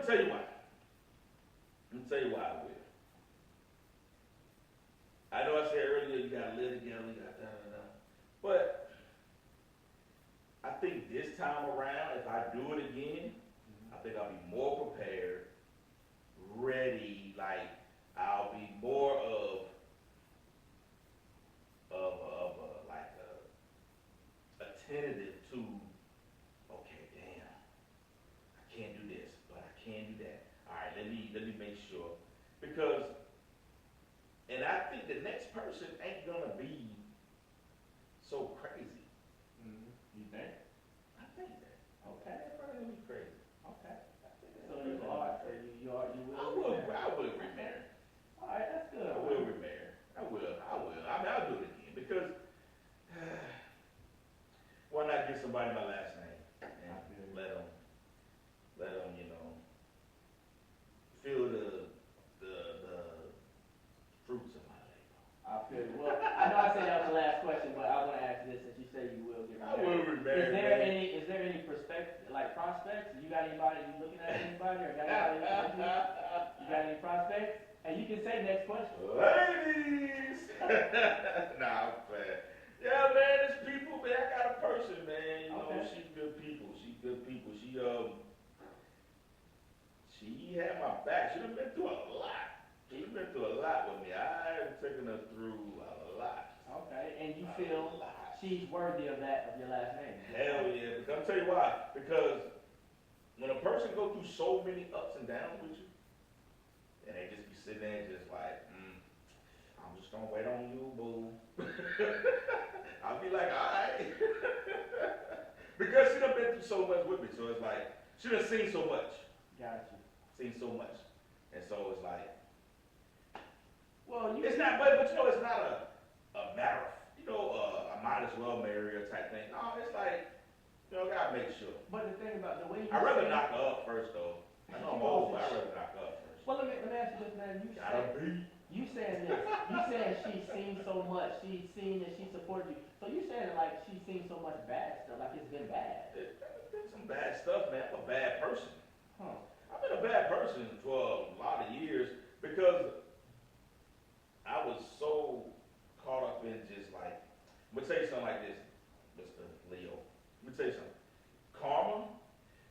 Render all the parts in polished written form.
tell you why. Let me tell you why I will. I know I said earlier you gotta live together, you got da. But I think this time around, if I do it again, I think I'll be more prepared, ready, like I'll be more like attentive to, okay, damn, I can't do this, but I can do that. All right, let me make sure. Because, and I think the next person ain't gonna be so crazy. You think? I think that. Okay, they're probably gonna be crazy. Okay. So you are, I will. will remarry. All right, that's good. I will remarry. I will. I mean, I'll do it again because why not give somebody my last name and let them, you know, feel the fruits of my labor. I feel you. Well, I know I said that was the last question, but I want to ask this since you say you will get I married. will remarry. Is there any prospect, like prospects? You got anybody, you looking at anybody, or got anybody you got any prospects? And you can say next question. Ladies! Nah, I'm playing. Yeah, man, there's people, man. I got a person, man. You know, Okay. she's good people. She's good people. She had my back. She done been through a lot. She's been through a lot with me. I have taken her through a lot. Okay, and you feel she's worthy of that, of your last name? Hell yeah. Because I'll tell you why. Because when a person go through so many ups and downs with you, and they just be sitting there just like, I'm just gonna wait on you, boo. I'll be like, all right. Because she done been through so much with me, so it's like, she done seen so much. Got you. Seen so much. And so it's like, Well, it's not, but you know, it's not a matter of, you know, I might as well marry her type thing. No, it's like, you know, gotta make sure. But the thing about the way you I'd rather say- knock her up first, though. I know I'm old, but I'd rather knock her up first. Well, let me ask you this, man. You saying this? You saying she's seen so much? She's seen that she supported you. So you saying like she's seen so much bad stuff, like it's been bad? There's been some bad stuff, man. I'm a bad person. Huh? I've been a bad person for a lot of years because I was so caught up in just like, I'm gonna tell you something like this, Mr. Leo. Let me tell you something. Karma,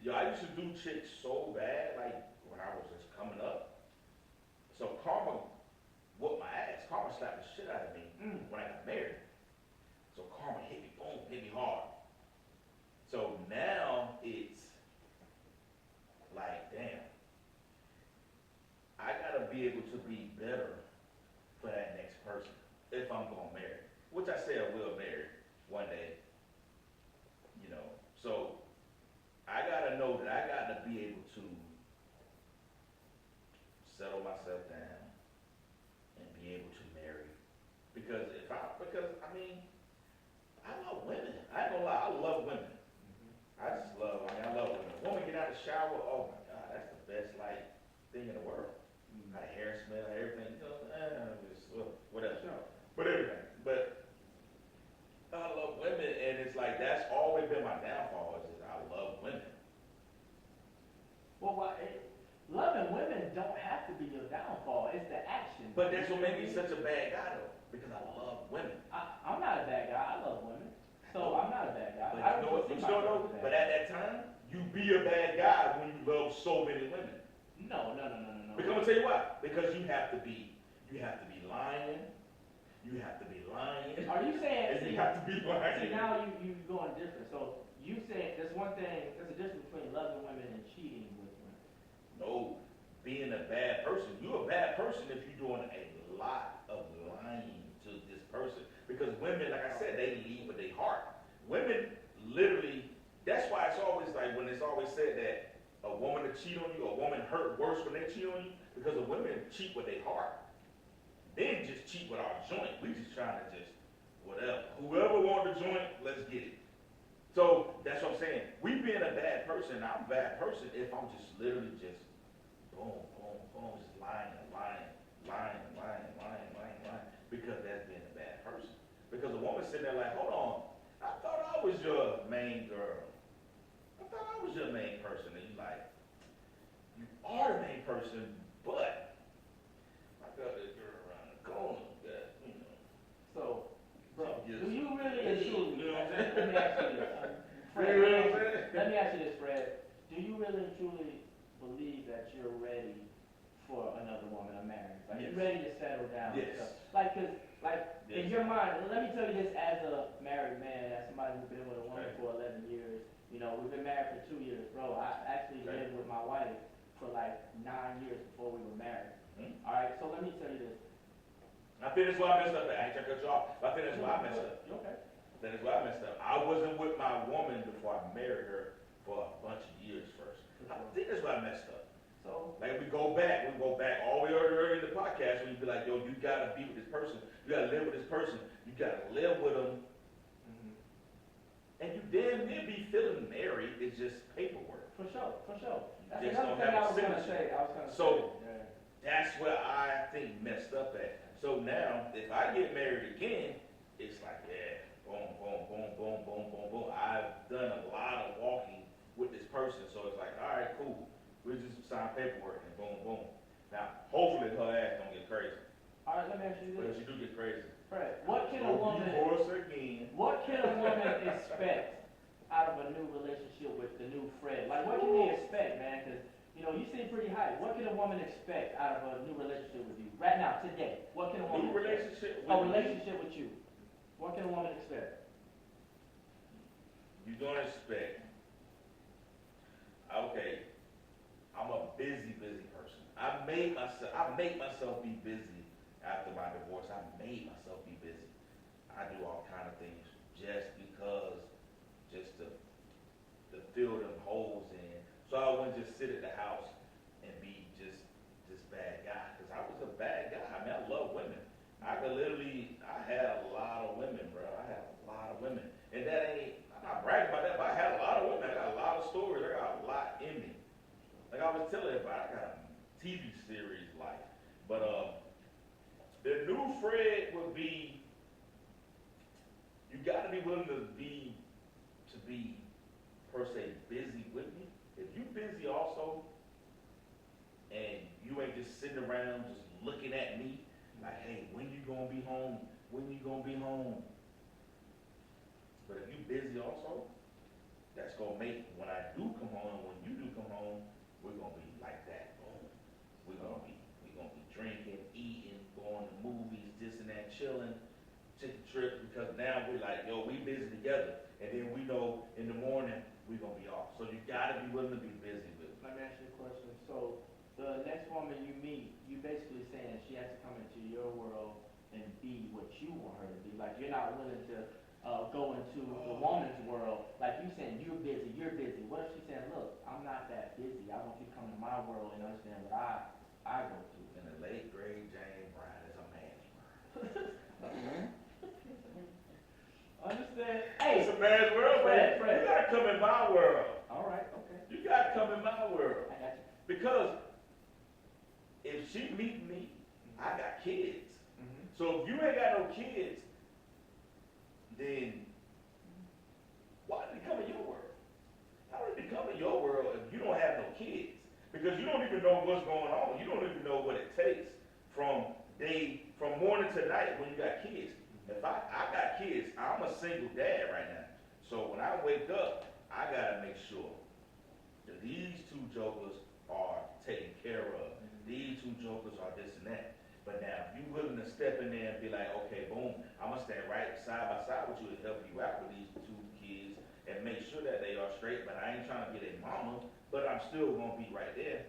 yo, I used to do chicks so bad, like when I was just coming up. So karma whooped my ass. Karma slapped the shit out of me when I got married. So karma hit me, boom, hit me hard. So now it's like, damn, I gotta be able to be better for that next person if I'm gonna marry, which I say I will marry one day, you know. So I gotta know that I gotta be able to settle myself down and be able to marry, because I mean, I love women. I ain't gonna lie, I love women. I love women. A woman get out of the shower, oh my God, that's the best like thing in the world. How the hair smell, everything, you know, just whatever. Sure. But everything. But I love women, and it's like that's always been my downfall. Is I love women. Well, loving women don't have to be your downfall. It's the action. But that's what made me such a bad guy though, because I love women. I'm not a bad guy. I love women, so I'm not a bad guy. But I you know what? see But you don't know. myself as a bad But at that time, you be a bad guy when you love so many women. No. Because I'm gonna tell you why. Because you have to be lying. You have to be lying. Are you saying? And you have to be lying. See, now you going different. So you saying there's one thing. There's a difference between loving women and cheating with women. No, being a bad person. You're a bad person if you're doing a lot of lying to this person. Because women, like I said, they lead with their heart. Women literally. That's why it's always like when it's always said that a woman to cheat on you, a woman hurt worse when they cheat on you, because the women cheat with their heart. They didn't just cheat with our joint. We just trying to just whatever. Whoever want the joint, let's get it. So that's what I'm saying. We being a bad person, I'm a bad person if I'm just literally just boom, boom, boom, just lying, because that's being a bad person. Because a woman sitting there like, hold on, I thought I was your main girl. I thought I was your main person. And you like, you person, but I got this girl around the corner that, So, bro, Yes. do you really and truly, You know what I'm saying? let me ask you this, Fred, You know what I'm saying? let me ask you this, Fred, do you really and truly believe that you're ready for another woman, a marriage? Like, Yes. you ready to settle down? Yes. And stuff? Like, cause, like, in Yes. your mind, let me tell you this as a married man, as somebody who's been with a woman Okay. for 11 years, we've been married for 2 years, bro, I actually Okay. lived with my wife for like 9 years before we were married. Hmm? Alright, so let me tell you this. I think that's why I messed up. I ain't trying to cut you off. But I think that's why I messed up. You okay? I think that's why I messed up. I wasn't with my woman before I married her for a bunch of years first. I think that's why I messed up. So, Like we go back all the way early in the podcast when you be like, yo, you gotta be with this person. You gotta live with this person. You gotta live with them. And you damn near be feeling married. It's just paperwork. for sure. That's Just another don't thing have a I was gonna signature. say, So- yeah. That's where I think messed up at. So now, if I get married again, it's like, yeah, boom, boom, boom, boom, boom, boom, boom. I've done a lot of walking with this person, so it's like, all right, cool. We'll just sign paperwork and boom, boom. Now, hopefully her ass don't get crazy. Alright, let me ask you But if this. she do get crazy, Fred, what can a go woman divorce again. expect out of a new relationship with the new Fred? Like, what can they expect, man? Cause, you seem pretty hype. What can a woman expect out of a new relationship with you? Right now, today, what can a woman New expect? relationship A with me, relationship with you. What can a woman expect? you're gonna expect, okay, I'm a busy person. I make myself be busy after my divorce. I made myself be busy. I do all kind of things just because, just to fill them holes in. So I wouldn't just sit at the house and be just this bad guy. Cause I was a bad guy. I mean, I love women. I had a lot of women, bro. I had a lot of women. And I'm not bragging about that, but I had a lot of women. I got a lot of stories. I got a lot in me. Like I was telling everybody, I got a TV series life. But the new Fred would be, you gotta be willing to be per se busy with me. If you busy also, and you ain't just sitting around just looking at me, like, hey, when you gonna be home? When you gonna be home? But if you busy also, that's gonna make, when I do come home, when you do come home, we're gonna be like that. Boom. We're gonna be drinking, eating, going to movies, this and that, chilling, taking trips, because now we're like, yo, we busy together. And then we know in the morning we're gonna be off. So you gotta be willing to be busy with it. Let me ask you a question. So, the next woman you meet, you basically saying she has to come into your world and be what you want her to be. Like, you're not willing to go into the woman's world. Like, you saying you're busy. What if she's saying, look, I'm not that busy. I want you to come to my world and understand what I go through. In the late grade, James Brown is a man's world. Understand? It's Hey, a man's world, man. Fred. You gotta come in my world. all right, okay. You gotta come in my world. I got you. Because if she meet me, I got kids. So if you ain't got no kids, then why did it come in your world? How did it come in your world if you don't have no kids? Because you don't even know what's going on. You don't even know what it takes from morning to night when you got kids. If I got kids, I'm a single dad right now. So when I wake up, I gotta make sure that these two jokers are taken care of. These two jokers are this and that. But now, if you're willing to step in there and be like, okay, boom, I'm gonna stand right side by side with you and help you out with these two kids and make sure that they are straight, but I ain't trying to be their mama, but I'm still gonna be right there.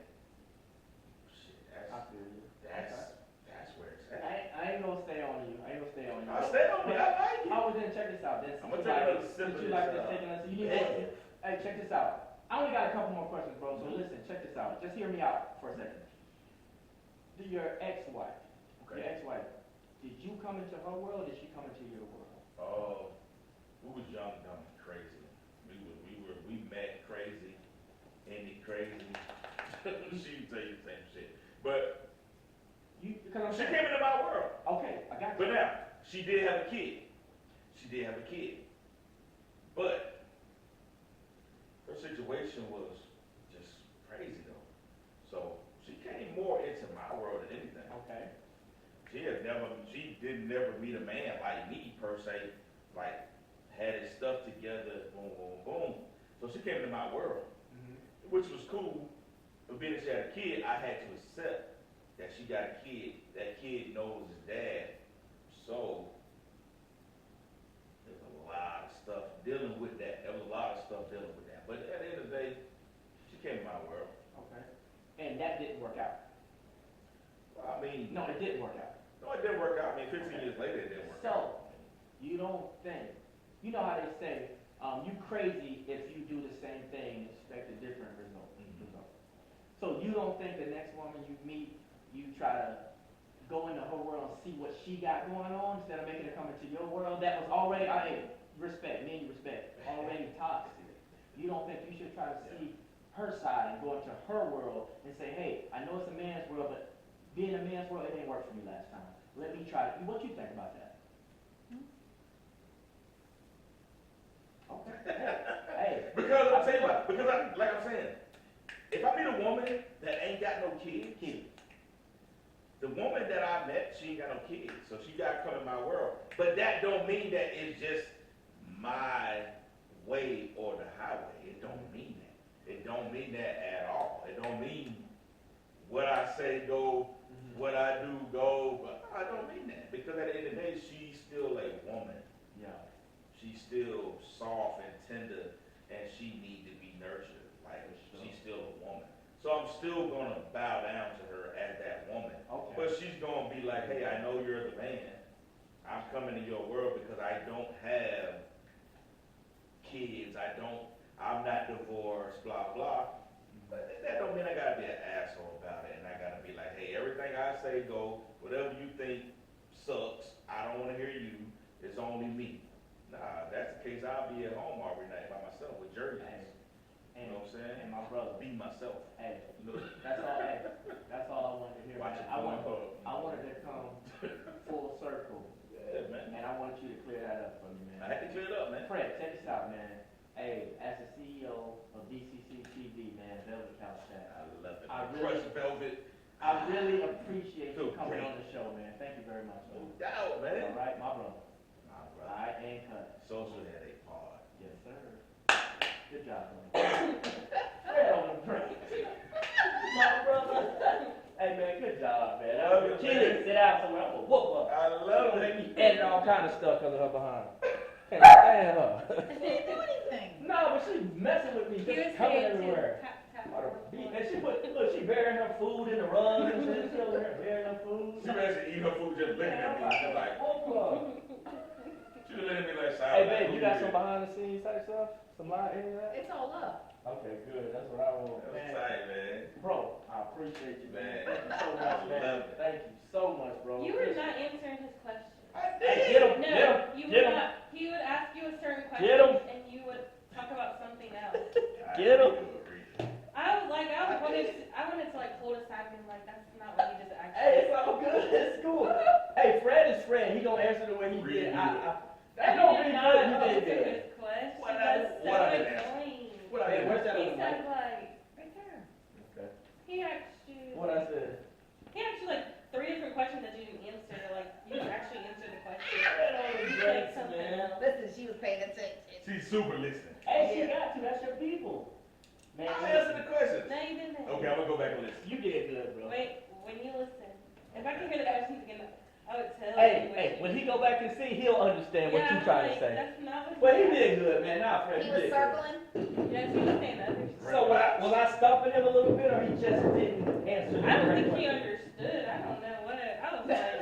Shit, I feel you. that's where it's at. I ain't gonna stay on you. I'll stay on me, I like it. Oh, well, then check this out. Then, I'm gonna take another sip since of you this, like this taking us, you need more. Hey, check this out. I only got a couple more questions, bro. So listen, check this out. Just hear me out for a second. Your ex-wife, did you come into her world or did she come into your world? Oh, we was young, dumb, and crazy. We met crazy, ended crazy. She would tell you the same shit. But Because I'm she saying, came into my world. okay, I got But you. now, she did have a kid. But her situation was just crazy though. So she came She didn't never meet a man like me per se, like had his stuff together, boom, boom, boom. So she came into my world, which was cool. But being that she had a kid, I had to accept that she got a kid. That kid knows his dad. So there's a lot of stuff dealing with that. There was a lot of stuff dealing with that. But at the end of the day, she came to my world. Okay. And that didn't work out. Well, I mean, No, it didn't work out. no, it didn't work out. I mean, 15 years later, it didn't work out. So, you don't think, you know how they say, you crazy if you do the same thing and expect a different result. So you don't think the next woman you meet, you try to go into her world and see what she got going on instead of making her come into your world that was already, respect, already toxic. You don't think you should try to see her side and go into her world and say, hey, I know it's a man's world, but being a man's world, it didn't work for me last time. Let me try it. What you think about that? Okay. Hey. Because I'm saying, like I'm saying, if I meet a woman that ain't got no kids, the woman that I met, she ain't got no kids, so she got to come in my world. But that don't mean that it's just my way or the highway. It don't mean that. It don't mean that at all. It don't mean what I say go, what I do go, but I don't mean that. Because at the end of the day, she's still a woman. Yeah. She's still soft and tender, and she needs to be nurtured. Like, she's still a woman. So I'm still going to bow down to her as that woman. Okay. But she's going to be like, hey, I know you're the man. I'm coming to your world because I don't have kids. I'm not divorced, blah, blah. But that don't mean I got to be an asshole about it. And I got to be like, hey, everything I say go. Whatever you think sucks. I don't want to hear you. It's only me. Nah, if that's the case, I'll be at home every night by myself with jerseys. You know what I'm saying? And my brother. Be myself. Hey, You know? that's all I wanted to hear. Watch Man. it. I wanted to come full circle. Yeah, man. And I wanted you to clear that up for me, man. I had to clear it up, man. Fred, check this out, man. Hey, as the CEO of Vcctv, man, Velvet Couch Chat. I love it. I Man. really- Crushed velvet. I really appreciate you So coming great. on the show, man. Thank you very much. No Man. doubt, man. All right, my brother. My All brother. right, and cut. Social headache pod. Yes, sir. Good job, man. Fred on the break. My brother. Hey, man, good job, man. Love you, She man. didn't sit out somewhere. I'm gonna whoop her. I She love gonna make it. me edit all kind of stuff because of her behind. Can't stand her. She didn't do anything. No, but she messing with me, He was just coming saying everywhere. And she put, look, she burying her food in the rug and shit. She over there burying her food. She actually eat her food just looking at me. She's like, whoop her. she was looking at me like, Hey, babe, you got some behind the scenes type stuff? Some line, any of that? It's all up. Okay, good. That's what I want, That was man. tight, man. Bro, I appreciate you, man. Man. Thank you so much, I man. love it. Thank you so much, bro. You were not answering his question. I Hey, get him, No, get him, you get would him. not. He would ask you a certain question, Get 'em. and you would talk about something else. Get 'em. I wanted to like hold aside and be like, that's not what he just asked. Hey, it's all good. It's cool. Hey, Fred is Fred. He gonna answer the way he Really did. good. That don't did mean not good. You answer did good. his question. What That's so I didn't answer? annoying. What I Hey, did? where's that He other said mic? like right there. Okay. He asked you. What I said? He asked you like 3 different questions that you didn't answer. Like you didn't actually answer the question. Fred on the You breaks, said something man. else. Listen, she was paying attention. She's super listening. Hey, she got to. That's your people. Man, I answered the questions. No, you didn't. Okay, I'm gonna go back and listen. you did good, bro. Wait, when you listen, if I can hear the questions again, I would tell you. Hey, when he go back and see, he'll understand what you trying to say. That's not what Well, he did good, man. Nah, Fred, He you was did good. circling. Yes, he was saying other stuff. So was I stopping him a little bit, or he just didn't answer the I don't correct think he question? understood. I don't know what. I was like,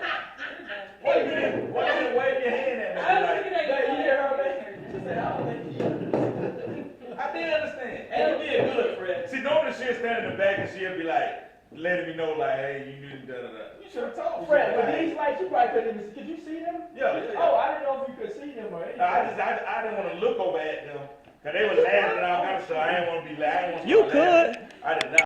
Why you didn't wave your hand at me? I was Like, looking at Hey, you hear her, man? you. She said, I don't think he understood. I did understand. Hey, you did good, Fred. See, normally she'll stand in the back and she'll be like, letting me know, like, hey, you didn't da da da. You should have told me. Fred, Like, with these lights, you probably couldn't even see. Could you see them? Yeah. Oh, I didn't know if you could see them or anything. I didn't want to look over at them because they were laughing and all kind of stuff. I didn't want to be laughing. You could. I did not.